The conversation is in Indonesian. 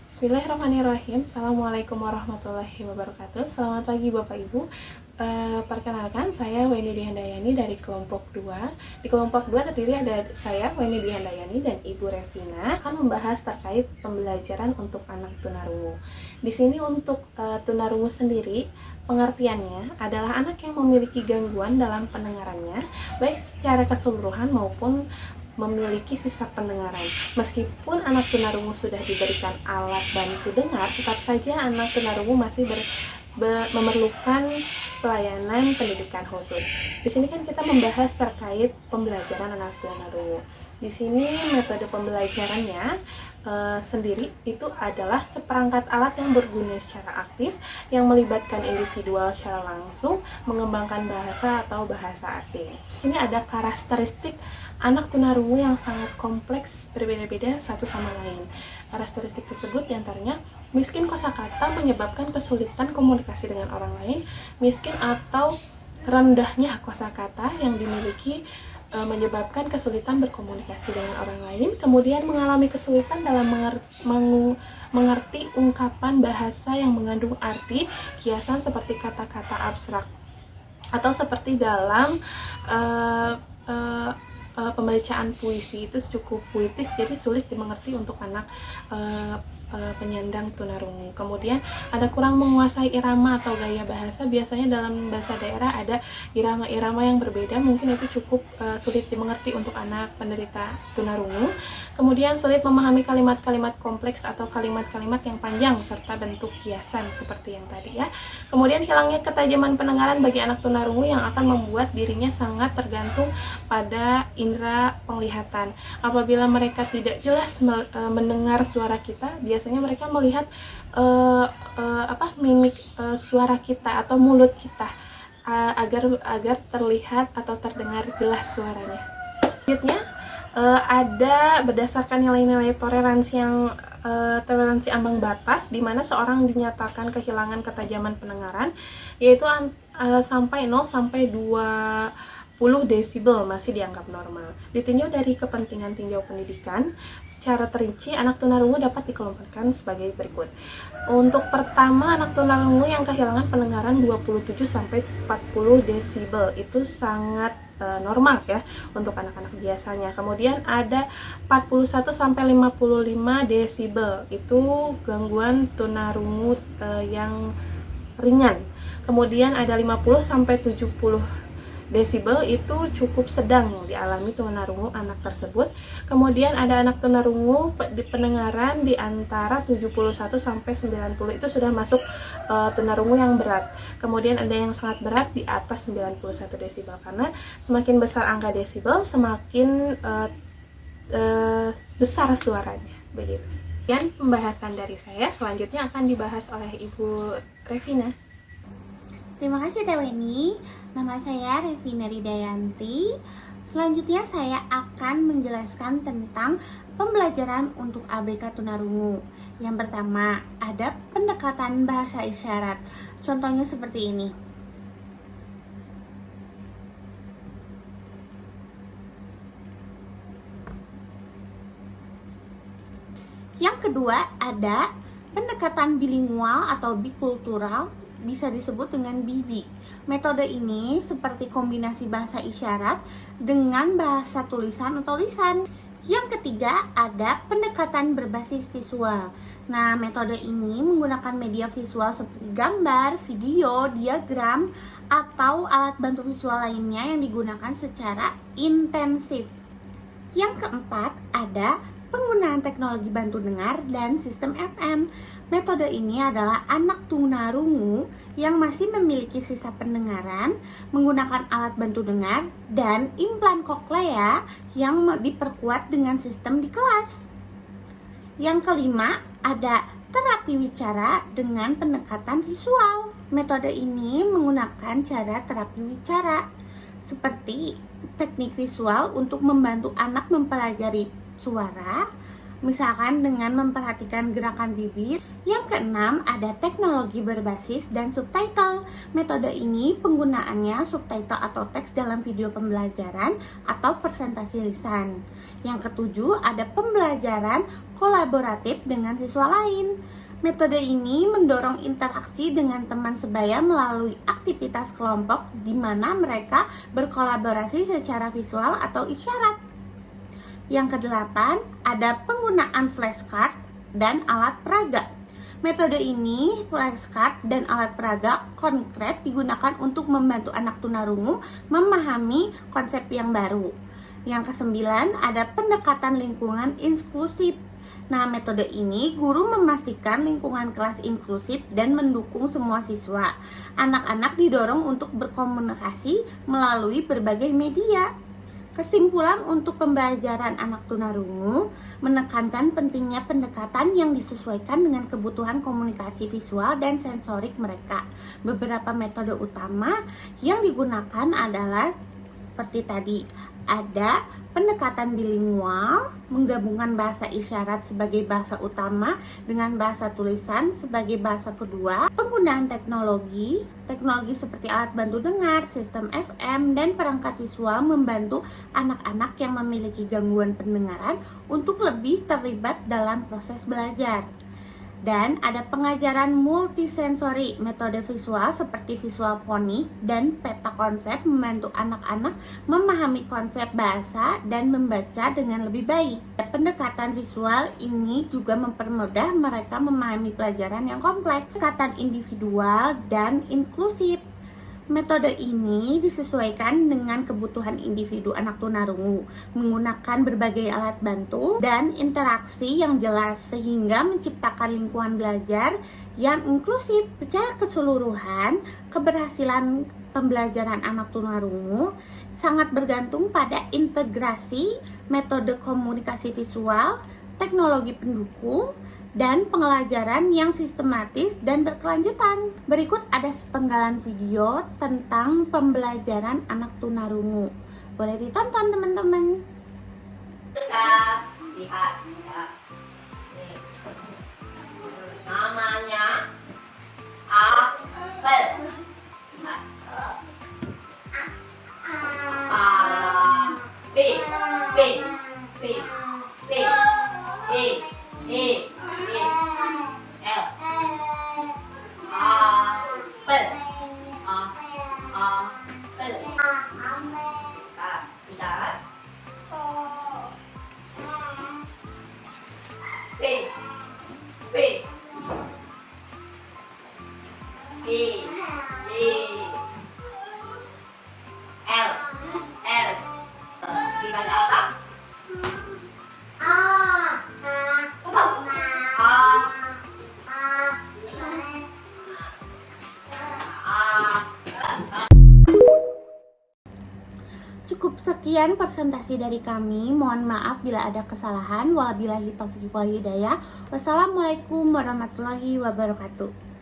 Bismillahirrahmanirrahim. Assalamualaikum warahmatullahi wabarakatuh. Selamat pagi Bapak Ibu. Perkenalkan, saya Weni Dihandayani dari kelompok 2. Di kelompok 2 terdiri ada saya, Weni Dihandayani, dan Ibu Revina akan membahas terkait pembelajaran untuk anak tunarungu. Di sini untuk tunarungu sendiri, pengertiannya adalah anak yang memiliki gangguan dalam pendengarannya, baik secara keseluruhan maupun memiliki sisa pendengaran. Meskipun anak tunarungu sudah diberikan alat bantu dengar, tetap saja anak tunarungu masih memerlukan pelayanan pendidikan khusus. Di sini kan kita membahas terkait pembelajaran anak tunarungu. Di sini metode pembelajarannya sendiri itu adalah seperangkat alat yang berguna secara aktif yang melibatkan individual secara langsung mengembangkan bahasa atau bahasa asing. Ini ada karakteristik anak tunarungu yang sangat kompleks, berbeda-beda satu sama lain. Karakteristik tersebut diantaranya miskin kosakata menyebabkan kesulitan komunikasi dengan orang lain, miskin atau rendahnya kosakata yang dimiliki menyebabkan kesulitan berkomunikasi dengan orang lain, kemudian mengalami kesulitan dalam mengerti ungkapan bahasa yang mengandung arti kiasan seperti kata-kata abstrak, atau seperti dalam pembacaan puisi itu cukup puitis, jadi sulit dimengerti untuk anak penyandang tunarungu. Kemudian ada kurang menguasai irama atau gaya bahasa. Biasanya dalam bahasa daerah ada irama-irama yang berbeda, mungkin itu cukup sulit dimengerti untuk anak penderita tunarungu. Kemudian sulit memahami kalimat-kalimat kompleks atau kalimat-kalimat yang panjang serta bentuk kiasan seperti yang tadi ya. Kemudian hilangnya ketajaman pendengaran bagi anak tunarungu yang akan membuat dirinya sangat tergantung pada indera penglihatan. Apabila mereka tidak jelas mendengar suara kita, biasanya mereka melihat mimik suara kita atau mulut kita agar terlihat atau terdengar jelas suaranya. Selanjutnya ada berdasarkan nilai-nilai toleransi ambang batas, di mana seorang dinyatakan kehilangan ketajaman pendengaran, yaitu sampai 0 sampai 20 desibel masih dianggap normal. Ditinjau dari kepentingan tinjau pendidikan, secara terinci anak tunarungu dapat dikelompokkan sebagai berikut. Untuk pertama, anak tunarungu yang kehilangan pendengaran 27 sampai 40 desibel itu sangat normal ya untuk anak-anak biasanya. Kemudian ada 41 sampai 55 desibel itu gangguan tunarungu yang ringan. Kemudian ada 50 sampai 70 desibel itu cukup sedang yang dialami tunarungu anak tersebut. Kemudian ada anak tunarungu di pendengaran di antara 71 sampai 90 itu sudah masuk tunarungu yang berat. Kemudian ada yang sangat berat di atas 91 desibel, karena semakin besar angka desibel semakin besar suaranya begitu. Dan pembahasan dari saya selanjutnya akan dibahas oleh Ibu Revina. Terima kasih Teh Weni. Nama saya Revina Ridayanti. Selanjutnya saya akan menjelaskan tentang pembelajaran untuk ABK tunarungu. Yang pertama, ada pendekatan bahasa isyarat. Contohnya seperti ini. Yang kedua, ada pendekatan bilingual atau bikultural, bisa disebut dengan BIBI. Metode ini seperti kombinasi bahasa isyarat dengan bahasa tulisan atau lisan. Yang ketiga, ada pendekatan berbasis visual. Nah, metode ini menggunakan media visual seperti gambar, video, diagram, atau alat bantu visual lainnya yang digunakan secara intensif. Yang keempat, ada penggunaan teknologi bantu dengar dan sistem FM. Metode ini adalah anak tunarungu yang masih memiliki sisa pendengaran menggunakan alat bantu dengar dan implan koklea yang diperkuat dengan sistem di kelas. Yang kelima, ada terapi wicara dengan pendekatan visual. Metode ini menggunakan cara terapi wicara seperti teknik visual untuk membantu anak mempelajari suara, misalkan dengan memperhatikan gerakan bibir. Yang keenam, ada teknologi berbasis dan subtitle. Metode ini penggunaannya subtitle atau teks dalam video pembelajaran atau presentasi lisan. Yang ketujuh, ada pembelajaran kolaboratif dengan siswa lain. Metode ini mendorong interaksi dengan teman sebaya melalui aktivitas kelompok di mana mereka berkolaborasi secara visual atau isyarat. Yang kedelapan, ada penggunaan flashcard dan alat peraga. Metode ini, flashcard dan alat peraga konkret digunakan untuk membantu anak tunarungu memahami konsep yang baru. Yang kesembilan, ada pendekatan lingkungan inklusif. Nah, metode ini guru memastikan lingkungan kelas inklusif dan mendukung semua siswa. Anak-anak didorong untuk berkomunikasi melalui berbagai media. Kesimpulan untuk pembelajaran anak tunarungu menekankan pentingnya pendekatan yang disesuaikan dengan kebutuhan komunikasi visual dan sensorik mereka. Beberapa metode utama yang digunakan adalah seperti tadi, ada pendekatan bilingual, menggabungkan bahasa isyarat sebagai bahasa utama dengan bahasa tulisan sebagai bahasa kedua, penggunaan teknologi seperti alat bantu dengar, sistem FM, dan perangkat visual membantu anak-anak yang memiliki gangguan pendengaran untuk lebih terlibat dalam proses belajar. Dan ada pengajaran multisensori, metode visual seperti visual fonik dan peta konsep membantu anak-anak memahami konsep bahasa dan membaca dengan lebih baik. Pendekatan visual ini juga mempermudah mereka memahami pelajaran yang kompleks. Pendekatan individual dan inklusif. Metode ini disesuaikan dengan kebutuhan individu anak tunarungu, menggunakan berbagai alat bantu dan interaksi yang jelas sehingga menciptakan lingkungan belajar yang inklusif. Secara keseluruhan, keberhasilan pembelajaran anak tunarungu sangat bergantung pada integrasi metode komunikasi visual, teknologi pendukung, dan pembelajaran yang sistematis dan berkelanjutan. Berikut ada sepenggalan video tentang pembelajaran anak tunarungu. Boleh ditonton teman-teman. Kita lihat ya. Nih. Namanya apel. B B B B E E L apel. Apel. Isyarat B B E E L L dibaca apa? Cukup sekian presentasi dari kami. Mohon maaf bila ada kesalahan. Wabillahi taufiq wal hidayah. Wassalamualaikum warahmatullahi wabarakatuh.